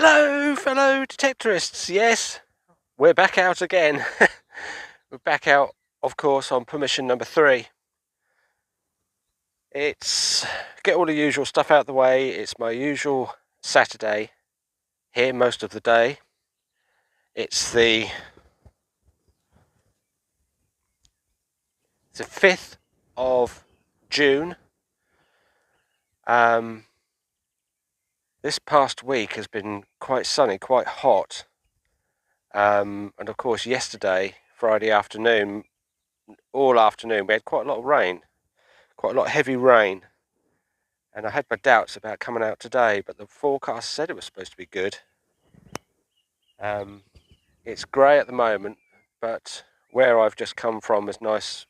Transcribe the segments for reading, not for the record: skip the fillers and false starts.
Hello, fellow detectorists. Yes, we're back out again. We're back out, of course, on permission number 3. It's get all the usual stuff out of the way. It's my usual Saturday here most of the day. It's the 5th of June. This past week has been quite sunny, quite hot. And of course yesterday, Friday afternoon, all afternoon, we had quite a lot of rain. Quite a lot of heavy rain, and I had my doubts about coming out today, but the forecast said it was supposed to be good. It's grey at the moment, but where I've just come from was nice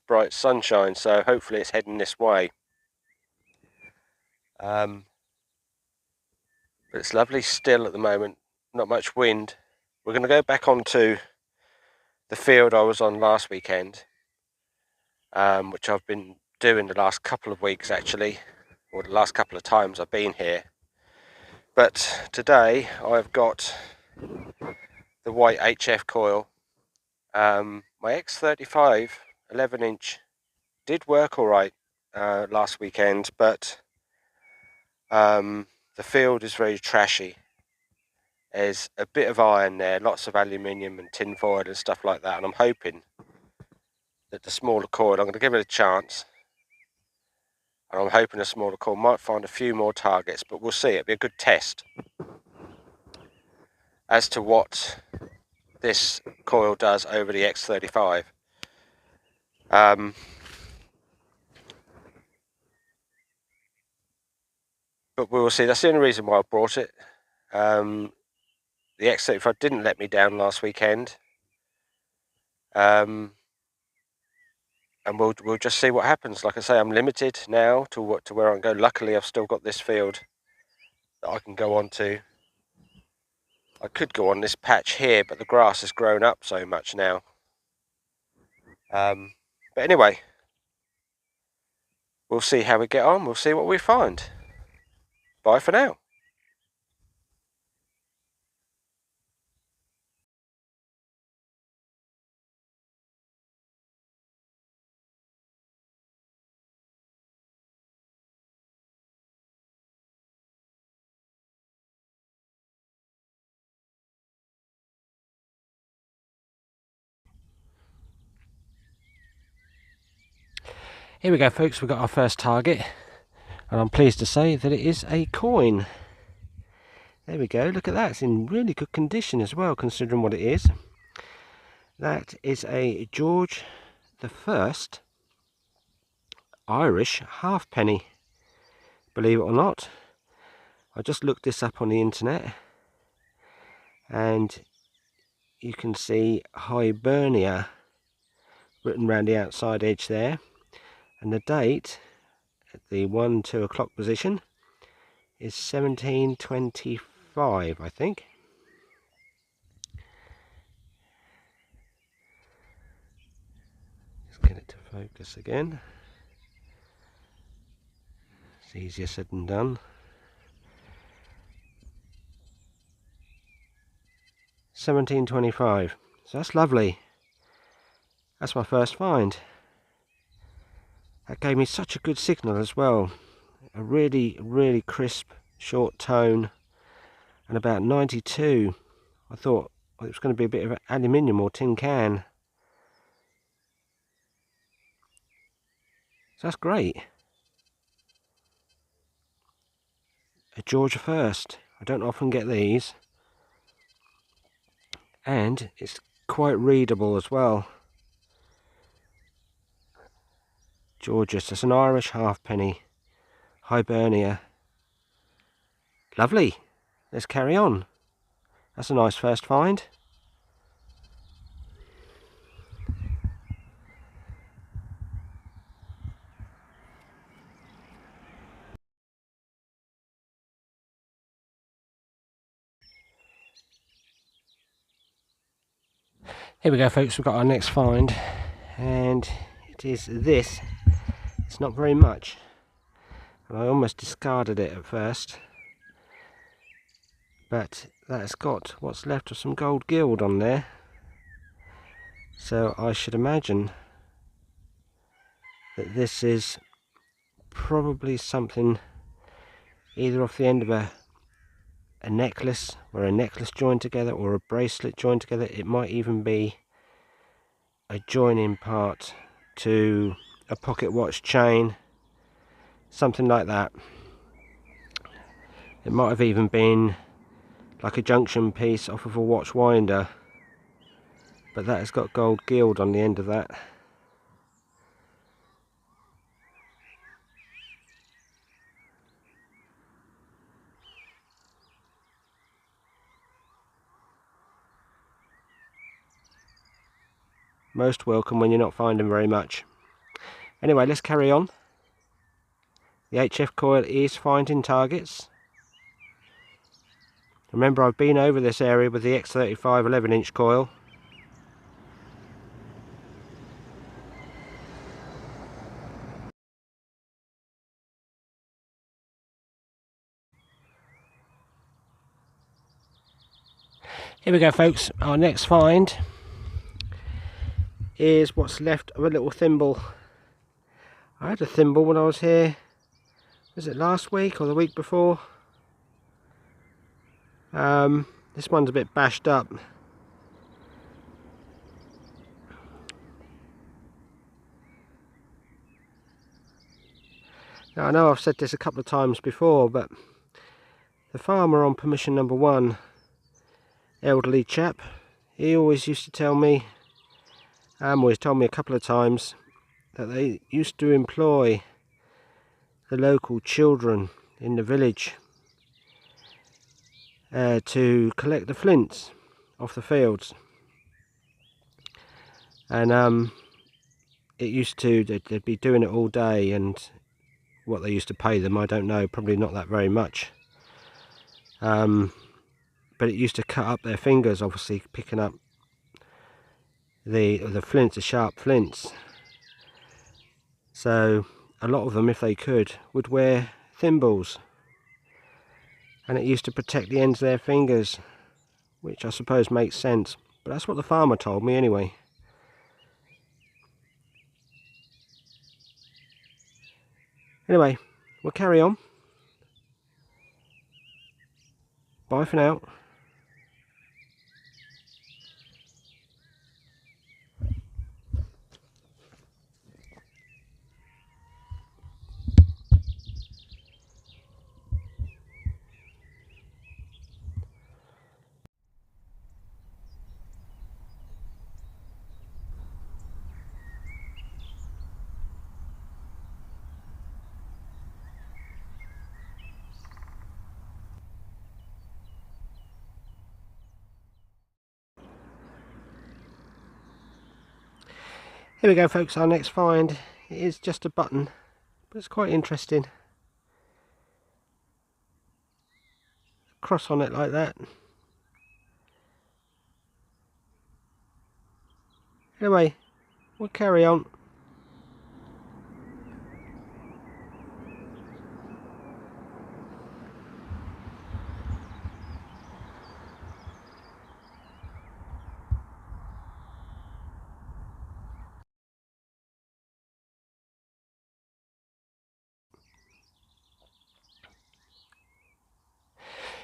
bright sunshine, so hopefully it's heading this way. But it's lovely still at the moment, not much wind. We're going to go back onto the field I was on last weekend, which I've been doing the last couple of weeks actually, or the last couple of times I've been here. But today I've got the white HF coil. My X35 11-inch did work alright last weekend, but the field is very trashy. There's a bit of iron there, lots of aluminium and tin foil and stuff like that, and I'm hoping that the smaller coil, I'm going to give it a chance, and I'm hoping the smaller coil might find a few more targets, but we'll see. It'll be a good test as to what this coil does over the X35. But we will see. That's the only reason why I brought it. The X35 didn't let me down last weekend, and we'll just see what happens. Like I say, I'm limited now to where I can go. Luckily, I've still got this field that I can go on to. I could go on this patch here, but the grass has grown up so much now. But anyway, we'll see how we get on. We'll see what we find. Bye for now. Here we go, folks. We've got our first target, and I'm pleased to say that it is a coin. There we go, look at that. It's in really good condition as well, considering what it is. That is a George I Irish halfpenny, believe it or not. I just looked this up on the internet, and you can see Hibernia written around the outside edge there, and the date at the 1-2 o'clock position is 1725, I think. Let's get it to focus again. It's easier said than done. 1725, so that's lovely. That's my first find. That gave me such a good signal as well. A really crisp short tone, and about 92. I thought it was going to be a bit of aluminium or tin can. So that's great. A George I. I don't often get these. And it's quite readable as well. Georgius, that's an Irish halfpenny. Hibernia. Lovely. Let's carry on. That's a nice first find. Here we go, folks. We've got our next find, and it is this. It's not very much, and I almost discarded it at first, but that's got what's left of some gold gild on there, so I should imagine that this is probably something either off the end of a necklace, where a necklace joined together, or a bracelet joined together. It might even be a joining part to a pocket watch chain, something like that. It might have even been like a junction piece off of a watch winder, but that has got gold gild on the end of that. Most welcome when you're not finding very much. Anyway, let's carry on. The HF coil is finding targets. Remember, I've been over this area with the X35 11-inch coil. Here we go, folks. Our next find is what's left of a little thimble. I had a thimble when I was here, was it last week or the week before? This one's a bit bashed up. Now, I know I've said this a couple of times before, but the farmer on permission number 1, elderly chap, he always used to tell me, always told me a couple of times, that they used to employ the local children in the village to collect the flints off the fields. And it used to, they'd be doing it all day, and what they used to pay them, I don't know, probably not that very much. But it used to cut up their fingers, obviously, picking up the flints, the sharp flints. So a lot of them, if they could, would wear thimbles, and it used to protect the ends of their fingers, which I suppose makes sense, but that's what the farmer told me anyway. Anyway, we'll carry on. Bye for now. Here we go, folks. Our next find is just a button, but it's quite interesting. Cross on it like that. Anyway, we'll carry on.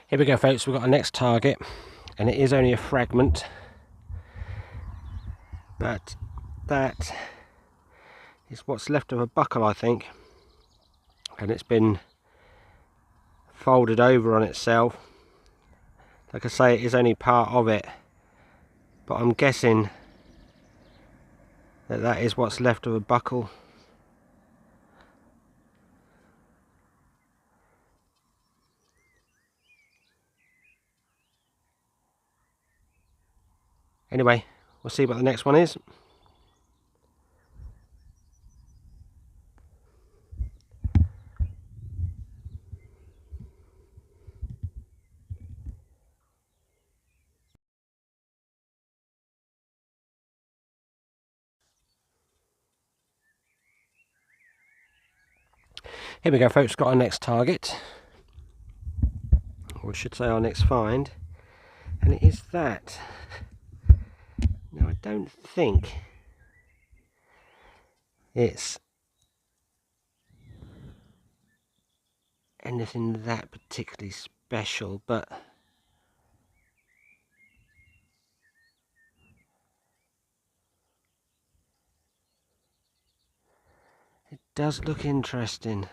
Here we go, folks. We've got our next target, and it is only a fragment, but that is what's left of a buckle, I think, and it's been folded over on itself. Like I say, it is only part of it, but I'm guessing that that is what's left of a buckle. Anyway, we'll see what the next one is. Here we go, folks. Got our next target. or I should say our next find, and it is that. Now I don't think it's anything that particularly special, but it does look interesting.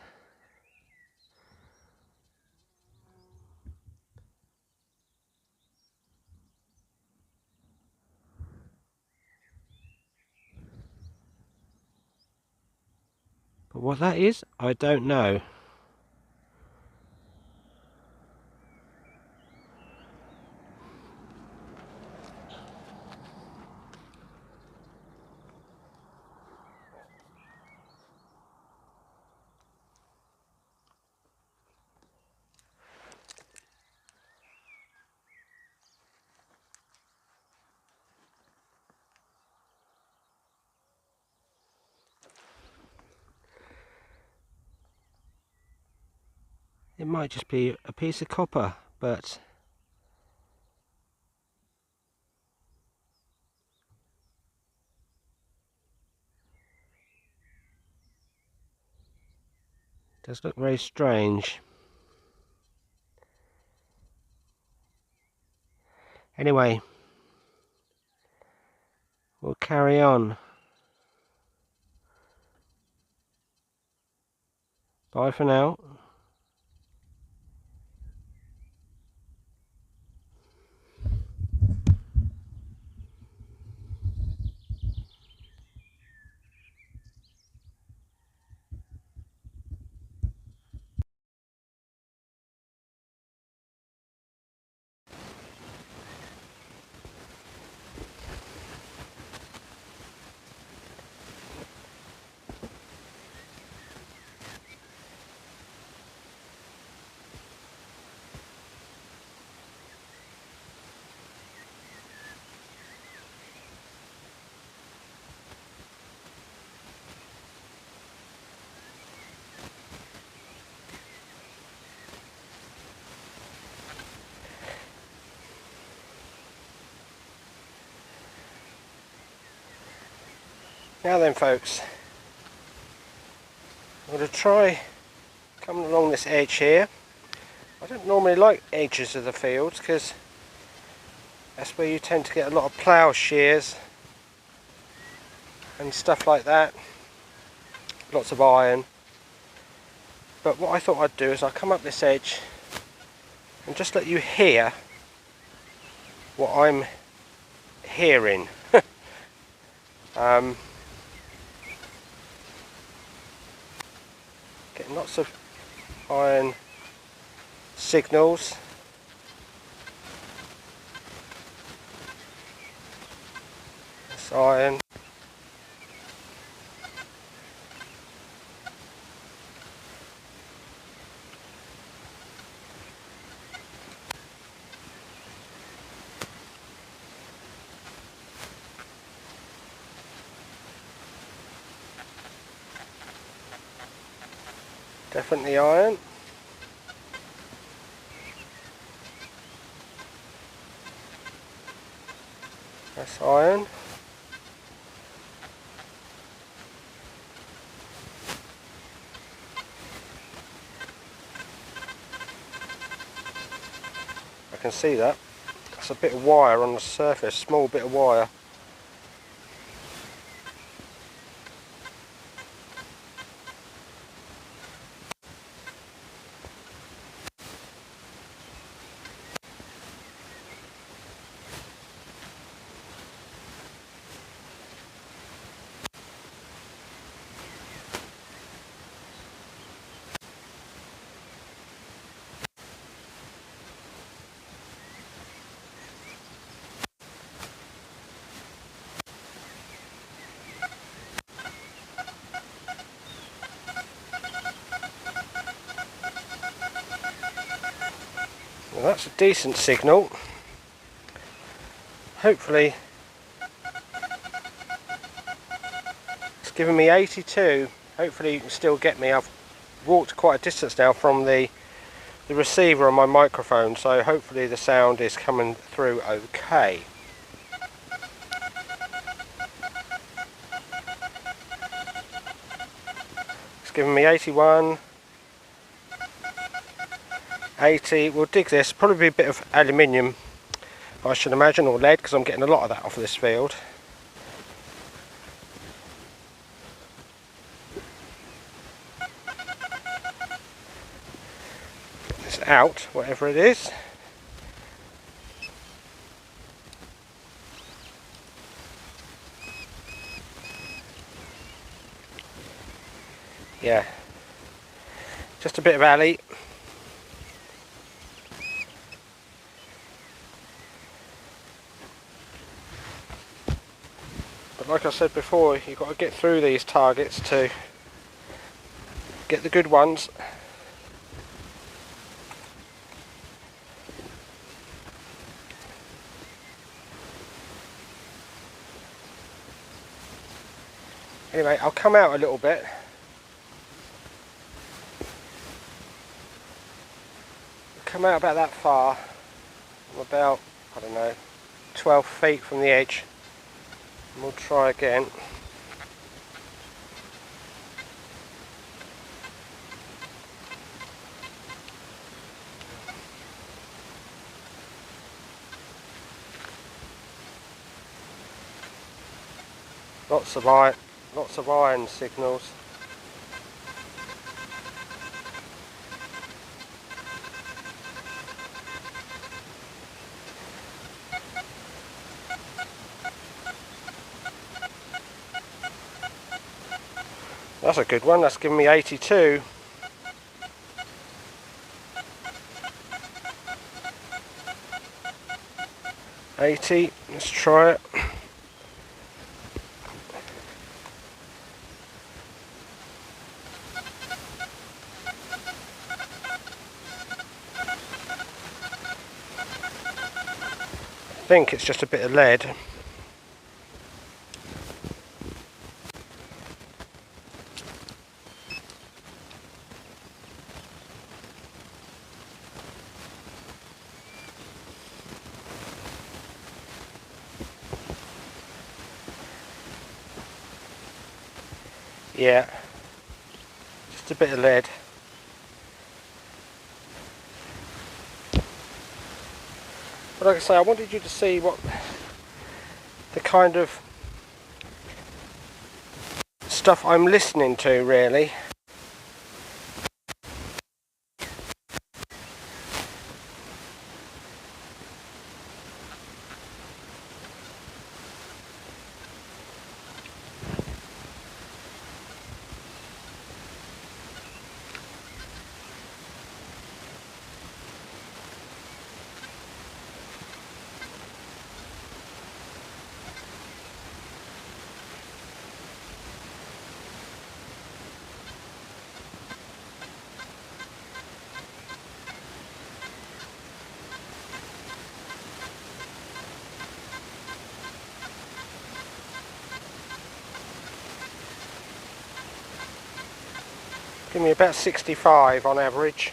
But what that is, I don't know. It might just be a piece of copper, but it does look very strange. Anyway, we'll carry on. Bye for now. Now then folks, I'm going to try coming along this edge here. I don't normally like edges of the fields because that's where you tend to get a lot of plough shears and stuff like that. Lots of iron. But what I thought I'd do is I'll come up this edge and just let you hear what I'm hearing. Getting lots of iron signals. This iron. Definitely iron. That's iron. I can see that. That's a bit of wire on the surface, small bit of wire. Well, that's a decent signal. Hopefully it's given me 82. Hopefully you can still get me. I've walked quite a distance now from the the receiver on my microphone, so hopefully the sound is coming through okay. It's giving me 81, 80. We'll dig this. Probably be a bit of aluminium, I should imagine, or lead, because I'm getting a lot of that off of this field. Get this out, whatever it is. Yeah, just a bit of alley. But like I said before, you've got to get through these targets to get the good ones. Anyway, I'll come out a little bit. Come out about that far. I'm about, I don't know, 12 feet from the edge. And we'll try again. Lots of iron signals. That's a good one. That's giving me 82. Let's try it. I think it's just a bit of lead. Yeah, just a bit of lead. But like I say, I wanted you to see what the kind of stuff I'm listening to, really. Give me about 65 on average.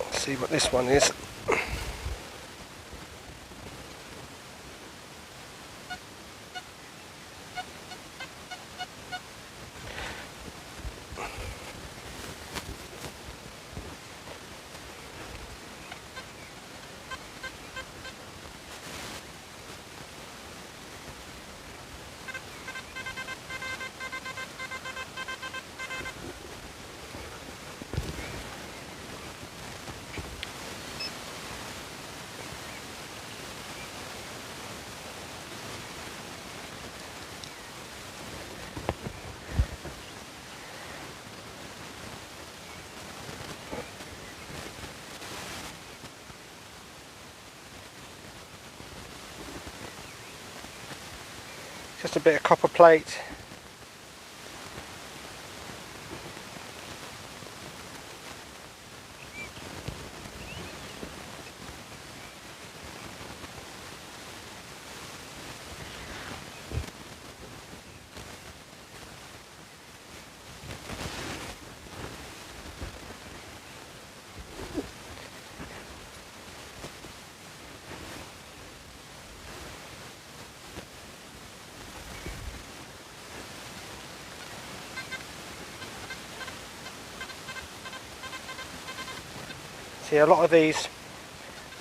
Let's see what this one is. Just a bit of copper plate. See, a lot of these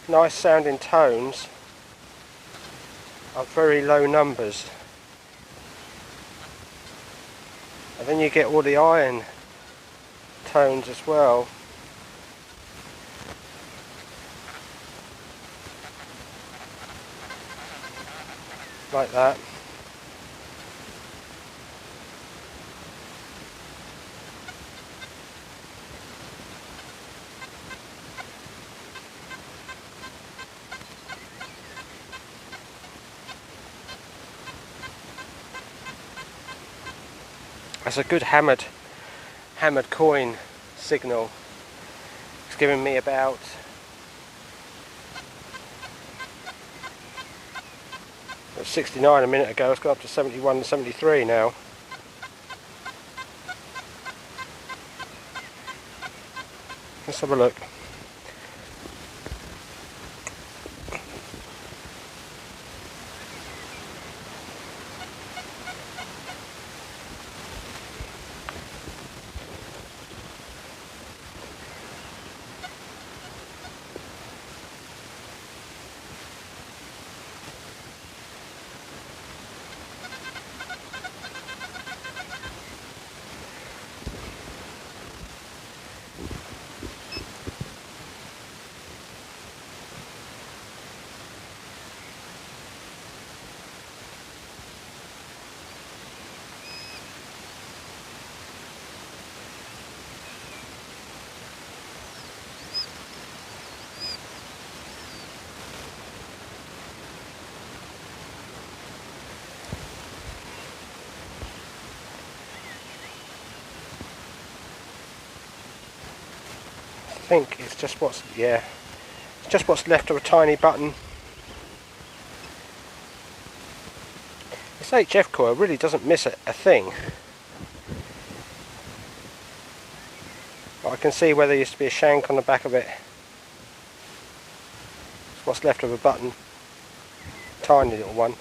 nice sounding tones are very low numbers, and then you get all the iron tones as well. Like that. That's a good hammered coin signal. It's giving me about 69 a minute ago. It's got up to 71 and 73 now. Let's have a look. I think it's just what's left of a tiny button. This HF coil really doesn't miss a thing. But I can see where there used to be a shank on the back of it. It's what's left of a button. Tiny little one.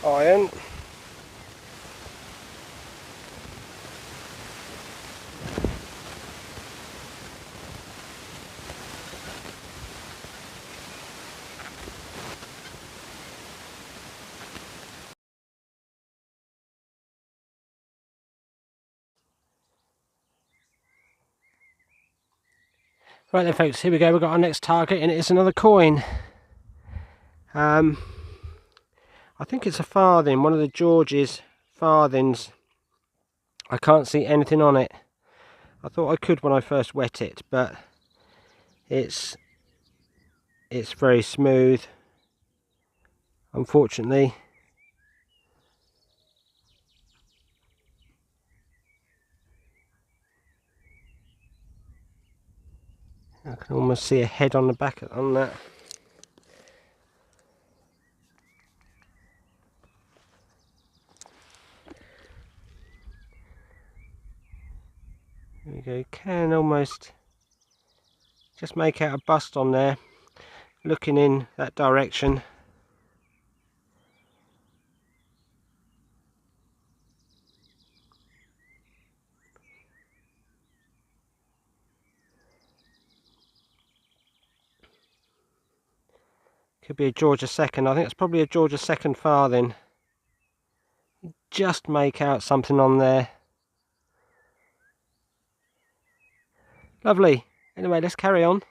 Iron. Right then folks, here we go, we've got our next target and it is another coin. I think it's a farthing, one of the George's farthings. I can't see anything on it. I thought I could when I first wet it, but it's very smooth, unfortunately. I can almost see a head on the back on that. There we go, can almost just make out a bust on there, looking in that direction. Could be a George II. I think it's probably a George II farthing. Just make out something on there. Lovely. Anyway, let's carry on.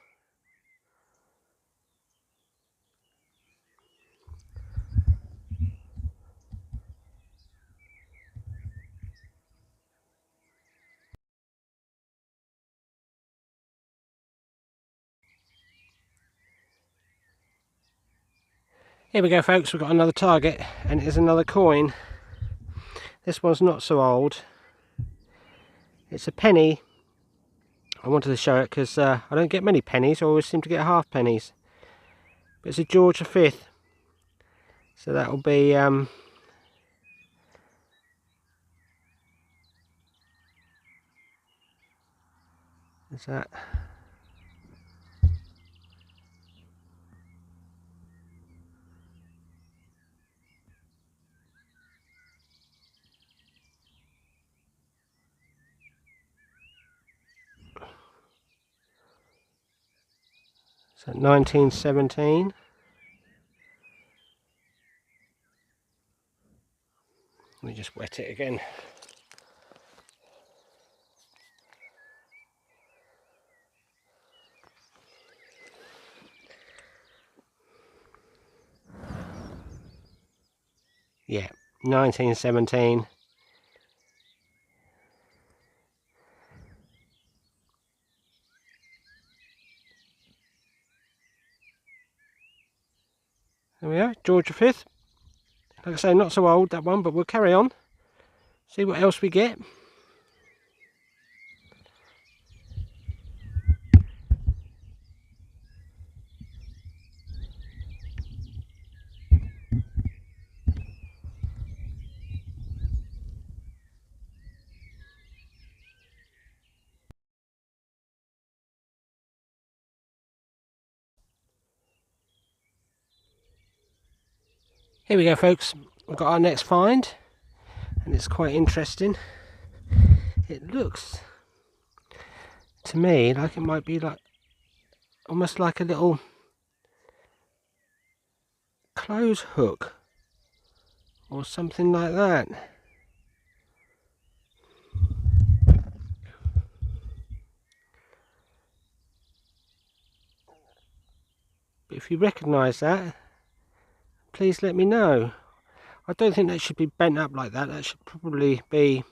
Here we go, folks, we've got another target, and it is another coin. This one's not so old. It's a penny. I wanted to show it because I don't get many pennies. I always seem to get half pennies. But it's a George V. So that'll be is that so 1917. Let me just wet it again. Yeah, 1917. There we are, George V. Like I say, not so old that one, but we'll carry on. See what else we get. Here we go, folks. We've got our next find, and it's quite interesting. It looks to me like it might be like almost like a little clothes hook or something like that. But if you recognise that, please let me know. I don't think that should be bent up like that. That should probably be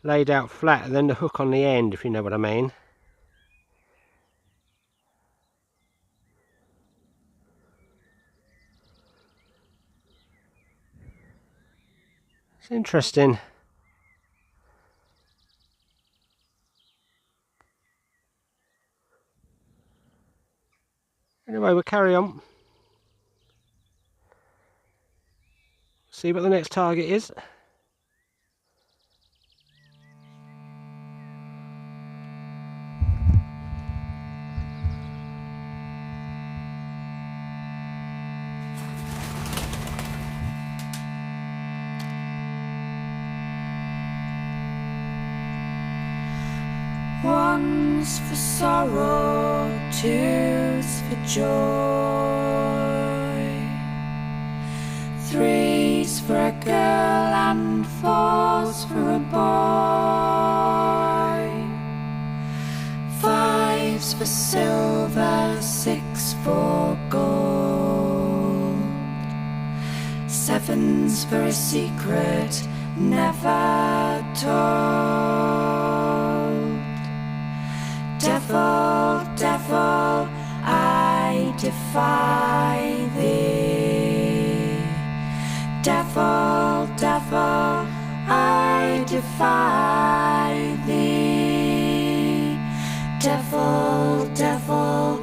laid out flat and then the hook on the end, if you know what I mean. It's interesting. Anyway, we'll carry on. See what the next target is. One's for sorrow, two's for joy, three's for a girl and four's for a boy, five's for silver, six for gold, seven's for a secret never told. Devil, devil, I defy thee. Devil, devil, I defy thee. Devil, devil,